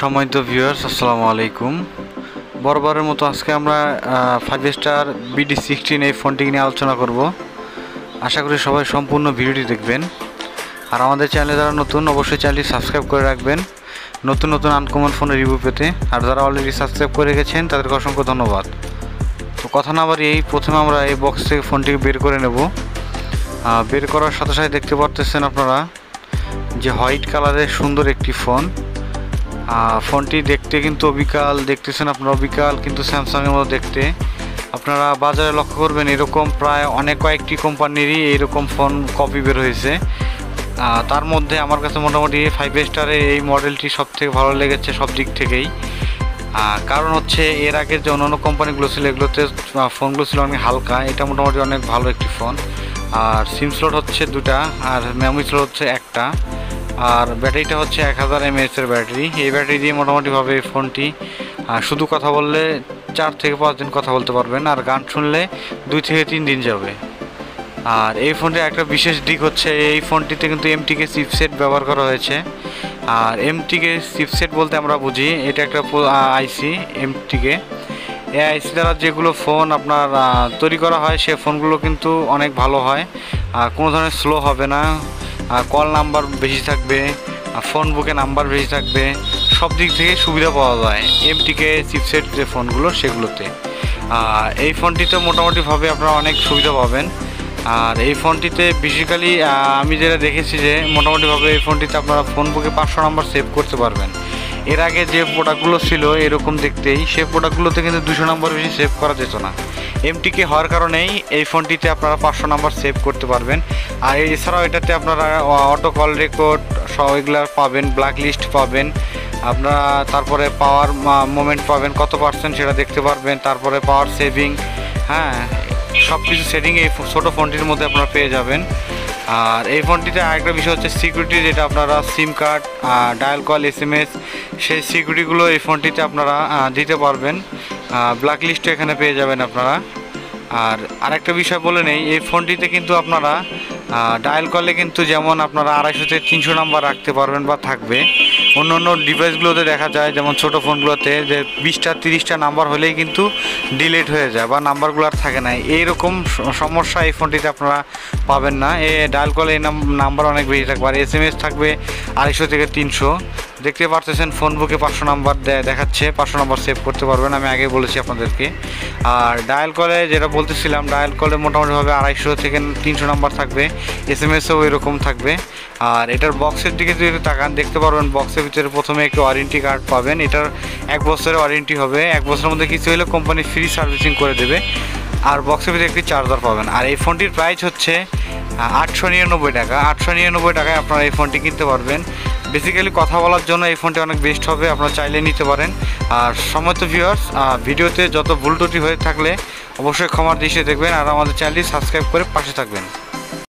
সম্মানিত ভিউয়ার্স, আসসালামু আলাইকুম। বরাবরের মতো আজকে আমরা 5 স্টার BD16 এই ফোনটি নিয়ে আলোচনা করব। আশা করি সবাই সম্পূর্ণ ভিডিওটি দেখবেন। আর আমাদের চ্যানেলে যারা নতুন, অবশ্যই চ্যানেলটি সাবস্ক্রাইব করে রাখবেন নতুন নতুন আনকমন ফোনের রিভিউ পেতে। আর যারা অলরেডি সাবস্ক্রাইব করে গেছেন তাদেরকে অসংখ্য ধন্যবাদ। তো কথা না বাড়িয়ে প্রথমে আমরা এই বক্স থেকে ফোনটিকে বের করে নেব। বের করার সাথে সাথে দেখতে পারতেছেন আপনারা যে হোয়াইট কালারের সুন্দর একটি ফোন। ফোনটি দেখতে কিন্তু অবিকাল দেখতেছেন আপনারা, অবিকাল কিন্তু স্যামসাংয়ের মতো দেখতে। আপনারা বাজারে লক্ষ্য করবেন এরকম প্রায় কয়েকটি কোম্পানিরই এইরকম ফোন কপি বের হয়েছে। তার মধ্যে আমার কাছে মোটামুটি 5 স্টারের এই মডেলটি সবথেকে ভালো লেগেছে সব দিক থেকেই। কারণ হচ্ছে এর আগে যে অন্যান্য কোম্পানিগুলো ছিল এগুলোতে ফোনগুলো ছিল অনেক হালকা, এটা মোটামুটি অনেক ভালো একটি ফোন। আর সিম স্লট হচ্ছে 2টা, আর মেমোরি স্লট হচ্ছে 1টা, আর ব্যাটারিটা হচ্ছে 1000 mAh এর ব্যাটারি। এই ব্যাটারি দিয়ে মোটামুটিভাবে এই ফোনটি শুধু কথা বললে 4 থেকে 5 দিন কথা বলতে পারবেন, আর গান শুনলে 2 থেকে 3 দিন যাবে। আর এই ফোনটির একটা বিশেষ দিক হচ্ছে এই ফোনটিতে কিন্তু MTK চিপসেট ব্যবহার করা হয়েছে। আর MTK চিপসেট বলতে আমরা বুঝি এটা একটা আইসি MTK। এই আইসি দ্বারা যেগুলো ফোন আপনার তৈরি করা হয় সে ফোনগুলো কিন্তু অনেক ভালো হয়, কোনো ধরনের স্লো হবে না, কল নাম্বার বেশি থাকবে, ফোন বুকে নাম্বার বেশি থাকবে, সব দিক থেকে সুবিধা পাওয়া যায় MTK চিপসেট যে ফোনগুলো সেগুলোতে। এই ফোনটিতে মোটামুটিভাবে আপনারা অনেক সুবিধা পাবেন। আর এই ফোনটিতে বেসিক্যালি আমি যেটা দেখেছি যে মোটামুটিভাবে এই ফোনটিতে আপনারা ফোন বুকে 500 নাম্বার সেভ করতে পারবেন। এর আগে যে প্রোডাক্টগুলো ছিল এরকম দেখতেই, সেই প্রোডাক্টগুলোতে কিন্তু 200 নাম্বার বেশি সেভ করা যেত না। MTK হওয়ার কারণেই এই ফোনটিতে আপনারা 500 নাম্বার সেভ করতে পারবেন। আর এছাড়াও এটাতে আপনারা অটো কল রেকর্ড সব এগুলো পাবেন, ব্ল্যাক লিস্ট পাবেন আপনারা, তারপরে পাওয়ার মোমেন্ট পাবেন কত % সেটা দেখতে পারবেন, তারপরে পাওয়ার সেভিং, সব কিছু সেটিং এই ছোটো ফোনটির মধ্যে আপনারা পেয়ে যাবেন। আর এই ফোনটিতে আরেকটা বিষয় হচ্ছে সিকিউরিটি, যেটা আপনারা সিম কার্ড, ডায়াল কল, SMS সেই সিকিউরিটিগুলো এই ফোনটিতে আপনারা দিতে পারবেন। ব্ল্যাক লিস্টও এখানে পেয়ে যাবেন আপনারা। আর আরেকটা বিষয় বলে নেই, এই ফোনটিতে কিন্তু আপনারা ডায়াল কলে কিন্তু যেমন আপনারা 250 থেকে 300 নাম্বার রাখতে পারবেন বা থাকবে। অন্য অন্য ডিভাইসগুলোতে দেখা যায় যেমন ছোটো ফোনগুলোতে যে 20টা 30টা নাম্বার হলেই কিন্তু ডিলিট হয়ে যায় বা নাম্বারগুলো আর থাকে না। এইরকম সমস্যা এই ফোনটিতে আপনারা পাবেন না। ডায়াল কলে এই নাম্বার অনেক বেশি থাকবে, আর SMS থাকবে 250 থেকে 300। দেখতে পারতেছেন ফোন বুকে 500 নাম্বার দেখাচ্ছে, 500 নাম্বার সেভ করতে পারবেন, আমি আগে বলেছি আপনাদেরকে। আর ডায়াল কলে যেটা বলতেছিলাম, ডায়াল কলে মোটামুটিভাবে 250 থেকে 300 নাম্বার থাকবে, SMSও এরকম থাকবে। আর এটার বক্সের দিকে যদি তাকান দেখতে পারবেন বক্সের ভিতরে প্রথমে একটি ওয়ারেন্টি কার্ড পাবেন। এটার 1 বছরের ওয়ারেন্টি হবে, 1 বছরের মধ্যে কিছু হলে কোম্পানি ফ্রি সার্ভিসিং করে দেবে। আর বক্সের ভিতরে একটি চার্জার পাবেন। আর এই ফোনটির প্রাইস হচ্ছে 899 টাকা। 899 টাকায় আপনারা এই ফোনটি কিনতে পারবেন। বেসিক্যালি কথা বলার জন্য এই ফোনটি অনেক বেস্ট হবে, আপনারা চাইলে নিতে পারেন। আর সম্মানিত ভিউয়ার্স, ভিডিওতে যত ভুল ত্রুটি হয়ে থাকলে অবশ্যই ক্ষমার দৃষ্টিতে দেখবেন, আর আমাদের চ্যানেলটি সাবস্ক্রাইব করে পাশে থাকবেন।